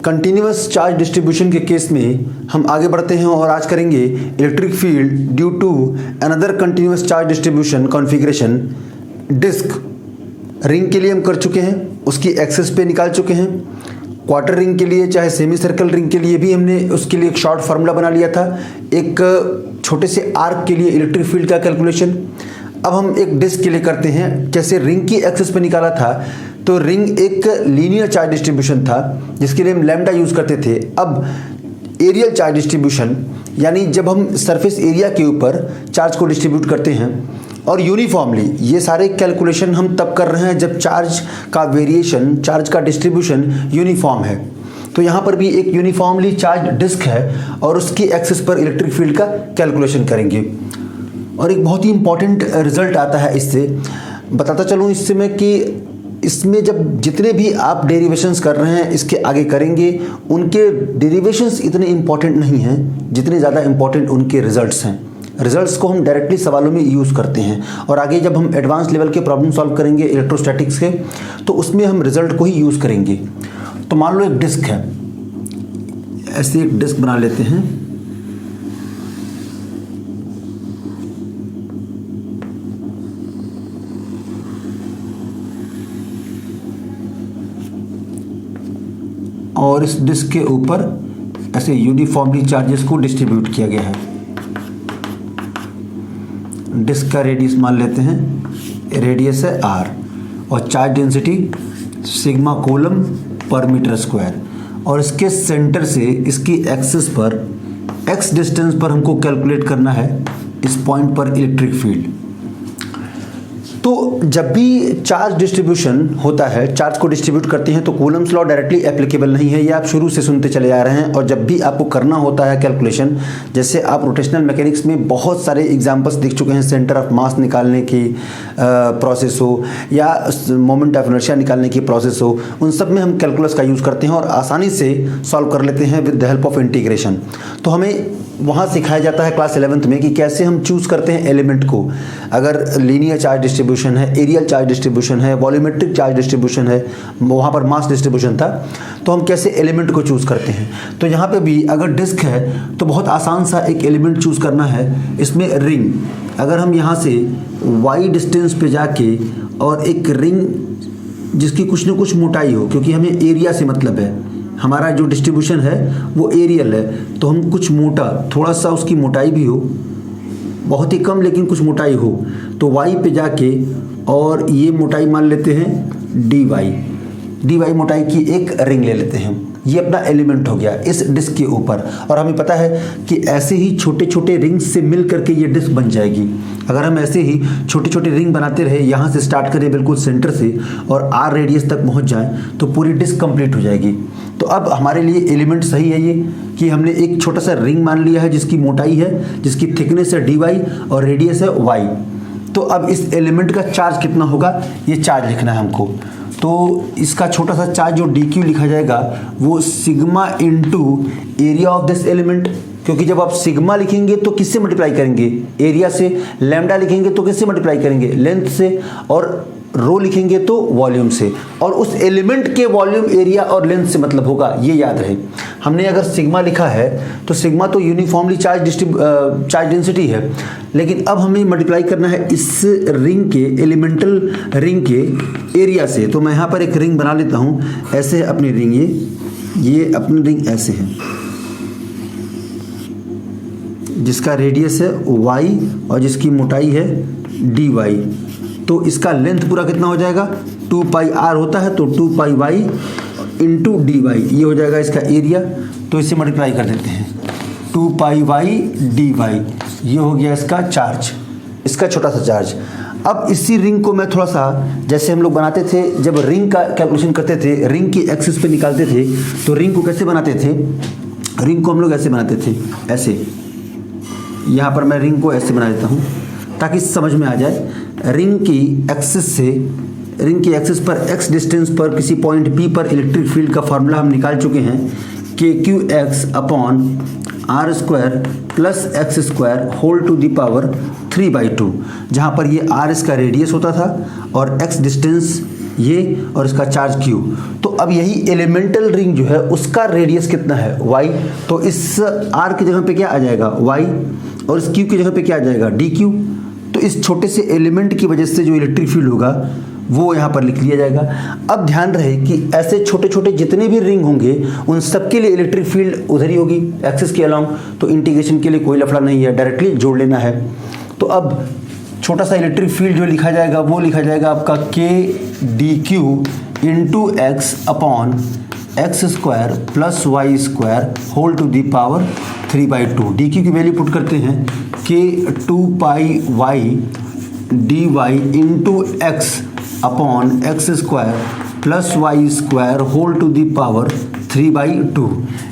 Continuous charge distribution के case में हम आगे बढ़ते हैं और आज करेंगे electric field due to another continuous charge distribution configuration. Disc ring के लिए हम कर चुके हैं, उसकी एक्सिस पे निकाल चुके हैं। क्वार्टर रिंग के लिए चाहे सेमी सर्कल रिंग के लिए भी हमने उसके लिए एक शॉर्ट फार्मूला बना लिया था, एक छोटे से आर्क के लिए इलेक्ट्रिक फील्ड का कैलकुलेशन। अब हम एक डिस्क के लिए करते हैं। जैसे रिंग की एक्सिस पे निकाला था तो रिंग एक लीनियर चार्ज डिस्ट्रीब्यूशन था जिसके लिए हम लैम्डा यूज़ करते थे। अब एरियल चार्ज डिस्ट्रीब्यूशन यानी जब हम सरफेस एरिया के ऊपर चार्ज को डिस्ट्रीब्यूट करते हैं और यूनिफॉर्मली, ये सारे कैलकुलेशन हम तब कर रहे हैं जब चार्ज का वेरिएशन, चार्ज का डिस्ट्रीब्यूशन यूनिफॉर्म है। तो यहाँ पर भी एक यूनिफॉर्मली चार्ज डिस्क है और उसकी एक्सिस पर इलेक्ट्रिक फील्ड का कैलकुलेशन करेंगे। और एक बहुत ही इंपॉर्टेंट रिजल्ट आता है इससे, बताता चलूँ इससे मैं कि इसमें जब जितने भी आप डेरिवेशंस कर रहे हैं इसके आगे करेंगे, उनके डेरिवेशंस इतने इंपॉर्टेंट नहीं हैं जितने ज़्यादा इंपॉर्टेंट उनके रिजल्ट्स हैं। रिजल्ट्स को हम डायरेक्टली सवालों में यूज़ करते हैं और आगे जब हम एडवांस लेवल के प्रॉब्लम सॉल्व करेंगे इलेक्ट्रोस्टैटिक्स के तो उसमें हम रिजल्ट को ही यूज़ करेंगे। तो मान लो एक डिस्क है, ऐसे एक डिस्क बना लेते हैं। और इस डिस्क के ऊपर ऐसे यूनिफॉर्मली चार्जेस को डिस्ट्रीब्यूट किया गया है। डिस्क का रेडियस मान लेते हैं, रेडियस है r और चार्ज डेंसिटी सिग्मा कूलम पर मीटर स्क्वायर। और इसके सेंटर से इसकी एक्सिस पर x डिस्टेंस पर हमको कैलकुलेट करना है इस पॉइंट पर इलेक्ट्रिक फील्ड। तो जब भी चार्ज डिस्ट्रीब्यूशन होता है, चार्ज को डिस्ट्रीब्यूट करते हैं तो कूलम्स लॉ डायरेक्टली एप्लीकेबल नहीं है, ये आप शुरू से सुनते चले आ रहे हैं। और जब भी आपको करना होता है कैलकुलेशन, जैसे आप रोटेशनल मैकेनिक्स में बहुत सारे एग्जांपल्स देख चुके हैं, सेंटर ऑफ मास निकालने की प्रोसेस हो या मोमेंट ऑफ इनर्शिया निकालने की प्रोसेस हो, उन सब में हम कैलकुलस का यूज़ करते हैं और आसानी से सॉल्व कर लेते हैं with the help of integration. तो हमें वहाँ सिखाया जाता है क्लास 11th में कि कैसे हम चूज़ करते हैं एलिमेंट को। अगर लीनियर चार्ज डिस्ट्रीब्यूशन है, एरियल चार्ज डिस्ट्रीब्यूशन है, वॉल्यूमेट्रिक चार्ज डिस्ट्रीब्यूशन है, वहाँ पर मास डिस्ट्रीब्यूशन था, तो हम कैसे एलिमेंट को चूज़ करते हैं। तो यहाँ पे भी अगर डिस्क है तो बहुत आसान सा एक एलिमेंट चूज़ करना है। इसमें रिंग, अगर हम यहाँ से y डिस्टेंस पे जाके और एक रिंग जिसकी कुछ न कुछ मोटाई हो, क्योंकि हमें एरिया से मतलब है, हमारा जो डिस्ट्रीब्यूशन है वो एरियल है, तो हम कुछ मोटा, थोड़ा सा उसकी मोटाई भी हो, बहुत ही कम लेकिन कुछ मोटाई हो, तो y पे जाके और ये मोटाई मान लेते हैं dy मोटाई की एक रिंग ले लेते हैं। ये अपना एलिमेंट हो गया इस डिस्क के ऊपर। और हमें पता है कि ऐसे ही छोटे छोटे रिंग्स से मिल करके ये डिस्क बन जाएगी। अगर हम ऐसे ही छोटे छोटे रिंग बनाते रहे, यहाँ से स्टार्ट करें बिल्कुल सेंटर से और r रेडियस तक पहुँच जाए तो पूरी डिस्क कंप्लीट हो जाएगी। तो अब हमारे लिए एलिमेंट सही है ये कि हमने एक छोटा सा रिंग मान लिया है जिसकी मोटाई है, जिसकी थिकनेस है dy और रेडियस है y। तो अब इस एलिमेंट का चार्ज कितना होगा, ये चार्ज लिखना है हमको। तो इसका छोटा सा चार्ज जो dq लिखा जाएगा वो sigma into area of this element, क्योंकि जब आप सिग्मा लिखेंगे तो किससे मल्टीप्लाई करेंगे, एरिया से। लैम्डा लिखेंगे तो किससे मल्टीप्लाई करेंगे, लेंथ से। और रो लिखेंगे तो वॉल्यूम से, और उस एलिमेंट के वॉल्यूम, एरिया और लेंथ से मतलब होगा, ये याद रहे। हमने अगर सिग्मा लिखा है तो सिग्मा तो यूनिफॉर्मली चार्ज डेंसिटी है, लेकिन अब हमें मल्टीप्लाई करना है इस रिंग के, एलिमेंटल रिंग के एरिया से। तो मैं यहाँ पर एक रिंग बना लेता हूँ, ऐसे है अपनी रिंग, ये अपनी रिंग ऐसे है, जिसका रेडियस है y और जिसकी मोटाई है dy। तो इसका लेंथ पूरा कितना हो जाएगा, 2 पाई r होता है तो 2 पाई y इंटू dy, ये हो जाएगा इसका एरिया। तो इसे मल्टीप्लाई कर देते हैं, 2 पाई y dy, ये हो गया इसका चार्ज, इसका छोटा सा चार्ज। अब इसी रिंग को मैं थोड़ा सा, जैसे हम लोग बनाते थे जब रिंग का कैलकुलेशन करते थे, रिंग की एक्सिस पे निकालते थे, तो रिंग को कैसे बनाते थे, रिंग को हम लोग ऐसे बनाते थे, ऐसे। यहाँ पर मैं रिंग को ऐसे बना देता हूँ ताकि समझ में आ जाए। रिंग की एक्सिस पर x डिस्टेंस पर किसी पॉइंट P पर इलेक्ट्रिक फील्ड का फार्मूला हम निकाल चुके हैं, KQX upon r square plus x स्क्वायर होल टू द पावर 3/2, जहाँ पर ये r इसका रेडियस होता था और x डिस्टेंस ये, और इसका चार्ज Q। तो अब यही एलिमेंटल रिंग जो है उसका रेडियस कितना है y, तो इस r की जगह पे क्या आ जाएगा y, और इस Q की जगह पे क्या आ जाएगा dq। तो इस छोटे से एलिमेंट की वजह से जो इलेक्ट्रिक फील्ड होगा वो यहाँ पर लिख लिया जाएगा। अब ध्यान रहे कि ऐसे छोटे छोटे जितने भी रिंग होंगे उन सब के लिए इलेक्ट्रिक फील्ड उधर ही होगी एक्सिस के अलोंग, तो इंटीग्रेशन के लिए कोई लफड़ा नहीं है, डायरेक्टली जोड़ लेना है। तो अब छोटा सा इलेक्ट्रिक फील्ड जो लिखा जाएगा वो लिखा जाएगा आपका k dq into x upon x square plus y square whole to the power 3/2। D q की वैल्यू पुट करते हैं k 2 pi y d y into x upon x square plus y square whole to the power 3/2।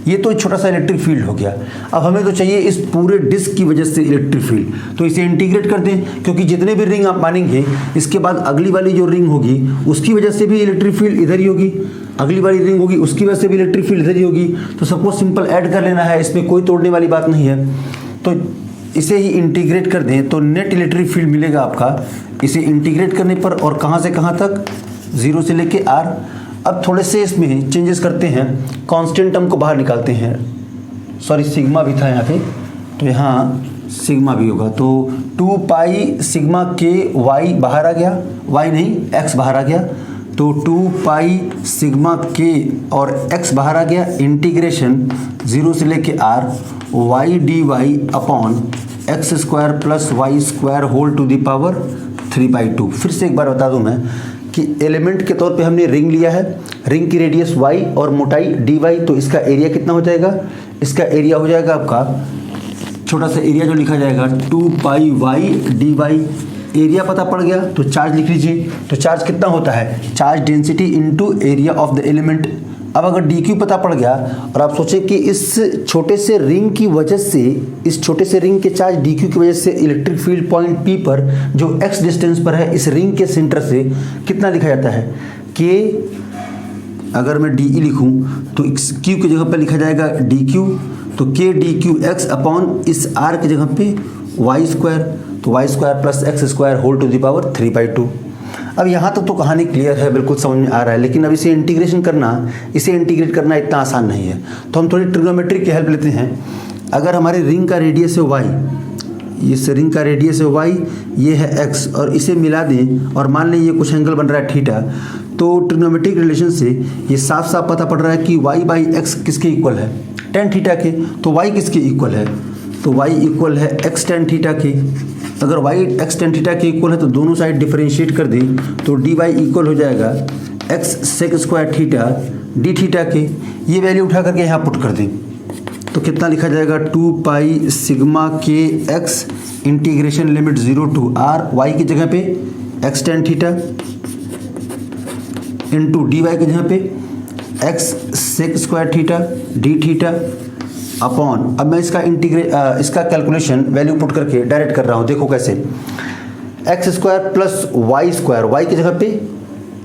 ये तो छोटा सा electric field हो गया। अब हमें तो चाहिए इस पूरे डिस्क की वजह से इलेक्ट्रिक फील्ड, तो इसे इंटीग्रेट कर दें, क्योंकि जितने भी रिंग आप मानेंगे इसके बाद अगली वाली जो रिंग होगी उसकी वजह से भी इलेक्ट्रिक फील्ड इधर ही होगी, अगली वाली रिंग होगी उसकी वजह से भी इलेक्ट्रिक फील्ड इधर ही होगी। तो सबको सिंपल ऐड कर लेना है, इसमें कोई तोड़ने वाली बात नहीं है। तो इसे ही इंटीग्रेट कर दें तो नेट इलेक्ट्रिक फील्ड मिलेगा आपका, इसे इंटीग्रेट करने पर, और कहाँ से कहाँ तक, 0 से लेके r। अब थोड़े से इसमें चेंजेस करते हैं, कांस्टेंट टर्म को बाहर निकालते हैं, सॉरी सिग्मा भी था यहाँ पे, तो यहाँ सिग्मा भी होगा। तो 2 पाई सिग्मा के y बाहर आ गया, y नहीं x बाहर आ गया, तो 2 पाई सिग्मा के और x बाहर आ गया, इंटीग्रेशन 0 से लेके r y dy upon x square plus y square whole to the power 3/2। फिर से एक बार बता दूं मैं कि एलिमेंट के तौर पे हमने रिंग लिया है, रिंग की रेडियस y और मोटाई dy, तो इसका एरिया कितना हो जाएगा, इसका एरिया हो जाएगा आपका छोटा सा एरिया जो लिखा जाएगा 2 pi y d Y. Area पता पड़ गया तो चार्ज लिख लीजिए। तो चार्ज कितना होता है, charge density into area of the element. अब अगर dq पता पड़ गया और आप सोचें कि इस छोटे से रिंग की वजह से, इस छोटे से रिंग के चार्ज dq की वजह से इलेक्ट्रिक फील्ड पॉइंट P पर जो x डिस्टेंस पर है इस रिंग के सेंटर से कितना लिखा जाता है, k, अगर मैं de लिखूं तो q की जगह पर लिखा जाएगा dq, तो k dq x अपॉन इस r की जगह पे वाई स्क्वायर, तो y square plus x square whole to the power 3/2। अब यहाँ तक तो कहानी क्लियर है, बिल्कुल समझ में आ रहा है, लेकिन अब इसे इंटीग्रेट करना इतना आसान नहीं है। तो हम थोड़ी ट्रिग्नोमेट्री की हेल्प लेते हैं। अगर हमारे रिंग का रेडियस है y, इस रिंग का रेडियस है y, ये है x, और इसे मिला दें और मान लें ये कुछ एंगल बन रहा है थीटा, तो ट्रिग्नोमेट्रिक रिलेशन से ये साफ साफ पता पड़ रहा है कि y/x किसके इक्वल है, tan थीटा के। तो y किसके इक्वल है, तो y इक्वल है x tan थीटा के। अगर y x tan थीटा के इक्वल है तो दोनों साइड डिफरेंशिएट कर दें तो dy इक्वल हो जाएगा x sec square theta d theta के। ये वैल्यू उठा करके यहाँ पुट कर दें तो कितना लिखा जाएगा, 2 पाई सिग्मा के x integration limit 0 to r, y की जगह पे x tan theta into dy की जगह पे x sec square theta d theta upon, अब मैं इसका कैलकुलेशन वैल्यू पुट करके डायरेक्ट कर रहा हूँ। देखो कैसे, x square plus y square, y की जगह पे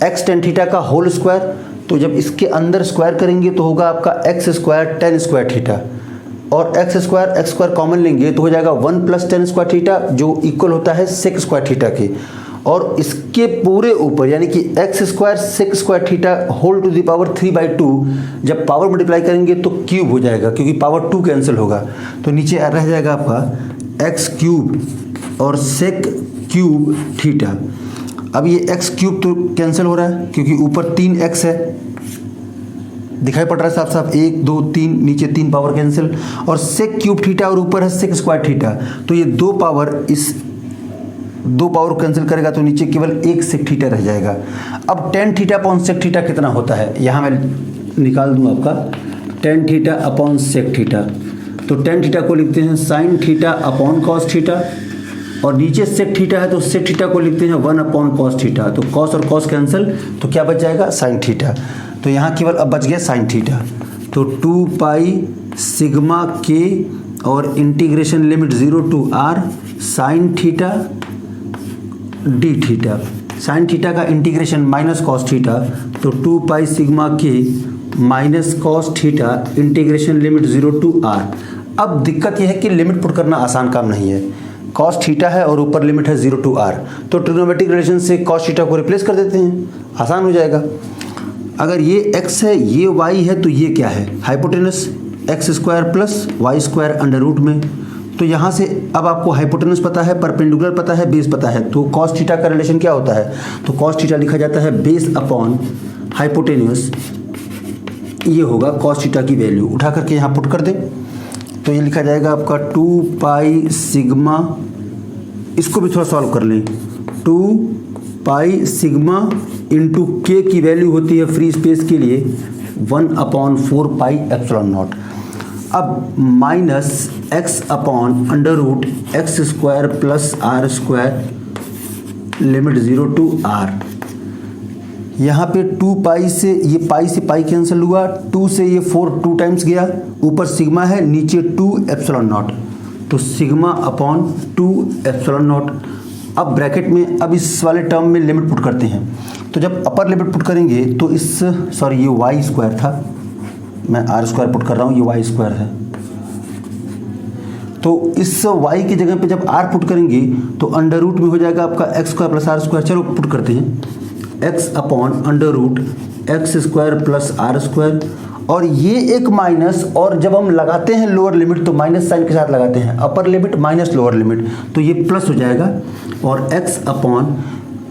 एक्स टेन थीटा का होल स्क्वायर, तो जब इसके अंदर स्क्वायर करेंगे तो होगा आपका x square ten square theta, और एक्स स्क्वायर कॉमन लेंगे तो हो जाएगा 1 प्लस टेन स्क्वायर थीटा जो इक्वल होता है सेक स्क्वायर थीटा के, और इसके पूरे ऊपर यानी कि x square sec square theta whole to the power 3/2, जब पावर मल्टीप्लाई करेंगे तो क्यूब हो जाएगा क्योंकि पावर 2 कैंसिल होगा, तो नीचे रह जाएगा आपका एक्स क्यूब और सेक क्यूब थीटा। अब ये एक्स क्यूब तो कैंसिल हो रहा है क्योंकि ऊपर 3x है, दिखाई पड़ रहा है साफ साफ, 1 2 3, नीचे 3 पावर कैंसिल, और सेक क्यूब थीटा और ऊपर है सेक स्क्वायर थीटा, तो ये 2 पावर इस 2 पावर कैंसिल करेगा तो नीचे केवल 1 सेक थीटा रह जाएगा। अब tan theta upon sec theta कितना होता है, यहाँ मैं निकाल दूँ आपका tan theta upon sec theta, तो टेन थीटा को लिखते हैं sine theta upon cos theta, और नीचे सेक थीटा है तो सेक थीटा को लिखते हैं 1 अपॉन कॉस थीटा, तो कॉस और कॉस कैंसिल तो क्या बच जाएगा, साइन थीटा, तो यहाँ केवल अब बच गया साइन थीटा। तो 2 पाई सिग्मा के और integration limit 0 to r sine theta d theta, sine theta का इंटीग्रेशन माइनस कॉस थीटा, तो 2 पाई सिग्मा के minus cos theta integration limit 0 to r। अब दिक्कत यह है कि लिमिट पुट करना आसान काम नहीं है, कॉस थीटा है और ऊपर लिमिट है 0 to r, तो ट्रिग्नोमेट्रिक रिलेशन से कॉस थीटा को रिप्लेस कर देते हैं, आसान हो जाएगा। अगर ये x है ये y है तो ये क्या है, hypotenuse x square plus y square under root में। तो यहाँ से अब आपको हाइपोटेनस पता है, परपेंडिकुलर पता है, बेस पता है, तो कॉस थीटा का रिलेशन क्या होता है, तो कॉस थीटा लिखा जाता है बेस अपॉन हाइपोटेन्यूस, ये होगा कॉस थीटा की वैल्यू, उठा करके यहाँ पुट कर दें तो ये लिखा जाएगा आपका 2 पाई सिग्मा, इसको भी थोड़ा सॉल्व कर लें, 2 पाई सिग्मा इंटू के की वैल्यू होती है फ्री स्पेस के लिए 1/4 पाई एप्सिलॉन नॉट। अब minus x upon under root x square plus r square limit 0 to r। यहाँ पे 2 पाई से ये पाई कैंसिल हुआ, 2 से ये 4 2 टाइम्स गया, ऊपर सिग्मा है, नीचे 2 एप्सिलॉन नॉट, तो सिग्मा अपॉन 2 एप्सिलॉन नॉट। अब ब्रैकेट में अब इस वाले टर्म में लिमिट पुट करते हैं, तो जब अपर लिमिट पुट करेंगे तो इस ये वाई स्क्वायर था, मैं आर स्क्वायर पुट कर रहा हूँ, ये वाई स्क्वायर है, तो इस y की जगह पे जब r पुट करेंगे तो अंडर रूट में हो जाएगा आपका x square plus r square. चलो पुट करते हैं, x upon under root x square plus r square, और ये एक माइनस, और जब हम लगाते हैं लोअर लिमिट तो माइनस साइन के साथ लगाते हैं, upper limit minus lower limit, तो ये प्लस हो जाएगा, और x अपॉन,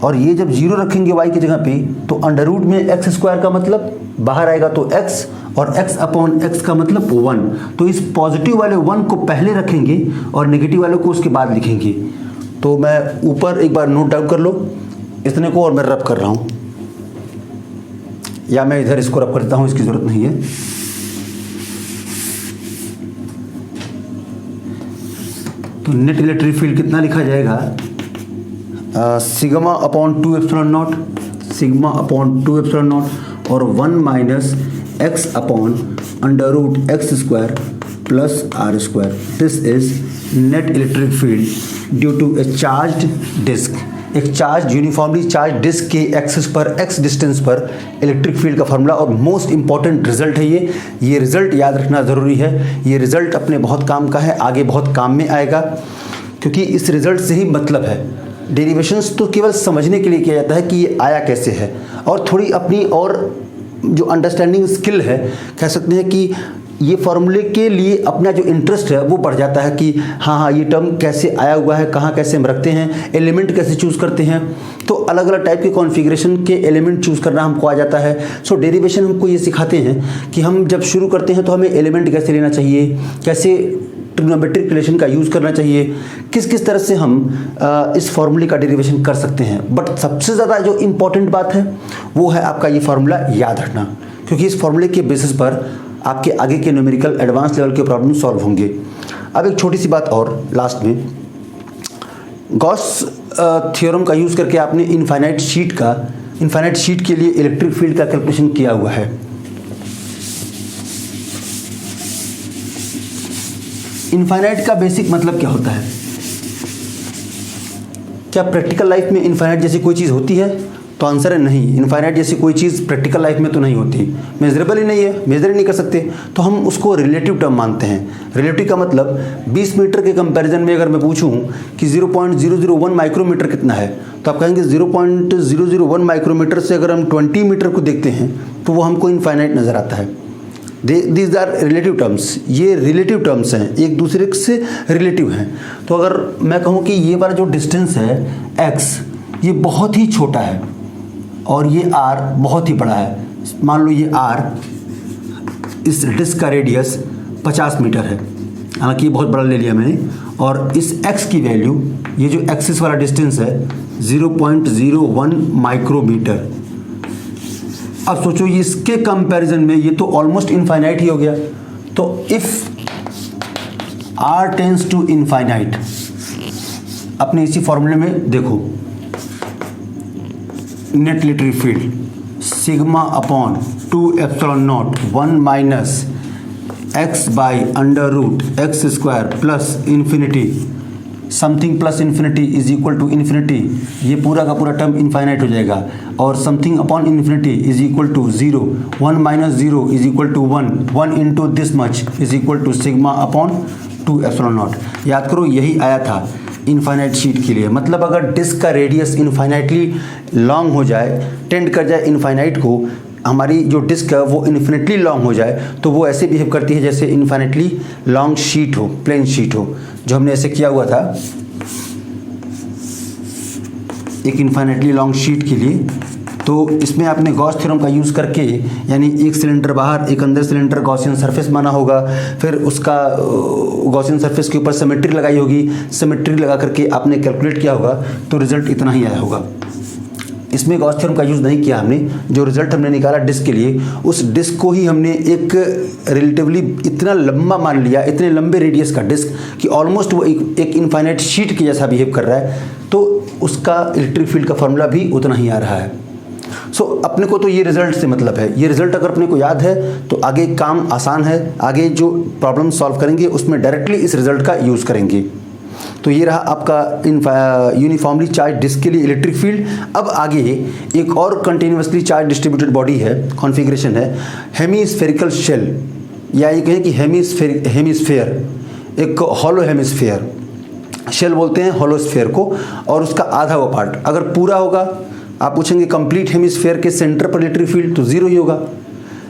और ये जब 0 रखेंगे y की जगह पे तो अंडर रूट में एक्स स्क्वायर का मतलब बाहर आएगा तो x, और x अपॉन x का मतलब 1, तो इस पॉजिटिव वाले 1 को पहले रखेंगे और नेगेटिव वाले को उसके बाद लिखेंगे। तो मैं ऊपर एक बार नोट डाउन कर लो इतने को, और मैं रब कर रहा हूँ, या मैं इधर इसको रब करता हूँ, इसकी ज़रूरत नहीं है। तो नेट इलेक्ट्रिक फील्ड कितना लिखा जाएगा, sigma upon 2 epsilon naught, sigma upon 2 epsilon naught, और 1 minus x upon under root x square plus r square. This is net electric field due to a charged disc. एक charge uniformly charge disc के axis पर x distance पर electric field का formula, और most important result है ये result याद रखना ज़रूरी है। ये रिजल्ट अपने बहुत काम का है, आगे बहुत काम में आएगा, क्योंकि इस रिजल्ट से ही मतलब है। डेरिवेशंस तो केवल समझने के लिए किया जाता है कि ये आया कैसे है, और थोड़ी अपनी और जो अंडरस्टैंडिंग स्किल है, कह सकते हैं कि ये फॉर्मूले के लिए अपना जो इंटरेस्ट है वो बढ़ जाता है कि हाँ ये टर्म कैसे आया हुआ है, कहाँ कैसे हम रखते हैं, एलिमेंट कैसे चूज़ करते हैं, तो अलग अलग टाइप के कॉन्फ़िगरेशन के एलिमेंट चूज़ करना हमको आ जाता है। सो डेरिवेशन हमको ये सिखाते हैं कि हम जब शुरू करते हैं तो हमें एलिमेंट कैसे लेना चाहिए, कैसे ट्रिग्नोमेट्रिक रिलेशन का यूज़ करना चाहिए, किस किस तरह से हम इस फार्मूले का डेरिवेशन कर सकते हैं। बट सबसे ज़्यादा जो इम्पॉर्टेंट बात है वो है आपका ये फार्मूला याद रखना, क्योंकि इस फार्मूले के बेसिस पर आपके आगे के न्यूमेरिकल एडवांस लेवल के प्रॉब्लम सॉल्व होंगे। अब एक छोटी सी बात और लास्ट में, गॉस थ्योरम का यूज़ करके आपने इनफाइनाइट शीट के लिए इलेक्ट्रिक फील्ड का कैलकुलेशन किया हुआ है। इनफाइनाइट का बेसिक मतलब क्या होता है? क्या प्रैक्टिकल लाइफ में इनफाइनाइट जैसी कोई चीज़ होती है? तो आंसर है नहीं। इनफाइनाइट जैसी कोई चीज़ प्रैक्टिकल लाइफ में तो नहीं होती, मेजरेबल ही नहीं है, मेजर ही नहीं कर सकते, तो हम उसको रिलेटिव टर्म मानते हैं। रिलेटिव का मतलब 20 मीटर के कंपैरिजन में अगर मैं पूछूं कि 0.001 माइक्रोमीटर कितना है, तो आप कहेंगे 0.001 माइक्रोमीटर से अगर हम 20 मीटर को देखते हैं तो वो हमको इनफाइनाइट नज़र आता है। दीज आर रिलेटिव टर्म्स, ये रिलेटिव टर्म्स हैं, एक दूसरे से रिलेटिव हैं। तो अगर मैं कहूँ कि ये वाला जो डिस्टेंस है x, ये बहुत ही छोटा है और ये r बहुत ही बड़ा है, मान लो ये r, इस डिस्क का रेडियस 50 मीटर है, हालांकि ये बहुत बड़ा ले लिया मैंने, और इस x की वैल्यू, ये जो एक्सिस वाला डिस्टेंस है 0.01 माइक्रोमीटर। अब सोचो ये इसके कंपैरिजन में ये तो ऑलमोस्ट इनफाइनाइट ही हो गया। तो if r tends to infinite, अपने इसी फॉर्मूले में देखो, net electric field sigma upon 2 epsilon naught 1 minus x by under root x square plus infinity something plus infinity is equal to infinity, ये पूरा का पूरा टर्म इनफाइनाइट हो जाएगा, और something upon infinity is equal to 0, 1 minus 0 is equal to 1, 1 into this much is equal to sigma upon 2 epsilon not. याद करो यही आया था इनफाइनाइट शीट के लिए, मतलब अगर डिस्क का रेडियस इनफाइनाइटली लॉन्ग हो जाए, टेंड कर जाए इनफाइनाइट को, हमारी जो डिस्क है वो इन्फिनिटली लॉन्ग हो जाए, तो वो ऐसे बिहेव करती है जैसे इनफाइनाइटली लॉन्ग शीट हो, प्लेन शीट हो, जो हमने ऐसे किया हुआ था एक इनफाइनाइटली लॉन्ग शीट के लिए। तो इसमें आपने गॉस थ्योरम का यूज़ करके, यानी एक सिलेंडर बाहर एक अंदर सिलेंडर गॉसियन सरफेस माना होगा, फिर उसका गॉसियन सरफेस के ऊपर सिमेट्री लगाई होगी, सिमेट्री लगा करके आपने कैलकुलेट किया होगा, तो रिजल्ट इतना ही आया होगा। इसमें गॉस थ्योरम का यूज़ नहीं किया हमने, जो रिजल्ट हमने निकाला डिस्क के लिए, उस डिस्क को ही हमने एक रिलेटिवली इतना लंबा मान लिया, इतने लंबे रेडियस का डिस्क कि ऑलमोस्ट वो एक इनफाइनाइट शीट के जैसा बिहेव कर रहा है, तो उसका इलेक्ट्रिक फील्ड का फॉर्मूला भी उतना ही आ रहा है। अपने को तो ये रिजल्ट से मतलब है, ये रिजल्ट अगर अपने को याद है तो आगे काम आसान है, आगे जो प्रॉब्लम सॉल्व करेंगे उसमें डायरेक्टली इस रिजल्ट का यूज़ करेंगे। तो ये रहा आपका यूनिफॉर्मली चार्ज डिस्क के लिए इलेक्ट्रिक फील्ड। अब आगे एक और कंटिन्यूसली चार्ज डिस्ट्रीब्यूटेड बॉडी है, कॉन्फ़िगरेशन है हेमीस्फेरिकल शेल, या ये कहें कि हेमीस्फेयर, एक हॉलो हेमीस्फेयर, शेल बोलते हैं हॉलोस्फेयर को, और उसका आधा वो पार्ट अगर पूरा होगा, आप पूछेंगे कंप्लीट हेमीस्फेयर के सेंटर पर इलेक्ट्रिक फील्ड, तो ज़ीरो ही होगा।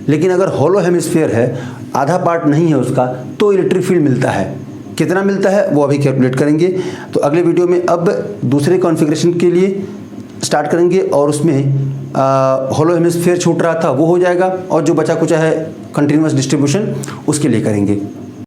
लेकिन अगर हॉलो हेमीस्फेयर है, आधा पार्ट नहीं है उसका, तो इलेक्ट्रिक फील्ड मिलता है। कितना मिलता है वो अभी कैलकुलेट करेंगे। तो अगले वीडियो में अब दूसरे कॉन्फ़िगरेशन के लिए स्टार्ट करेंगे, और उसमें हॉलो हेमीस्फेयर छूट रहा था वो हो जाएगा, और जो बचा कुचा है कंटिन्यूअस डिस्ट्रीब्यूशन उसके लिए करेंगे।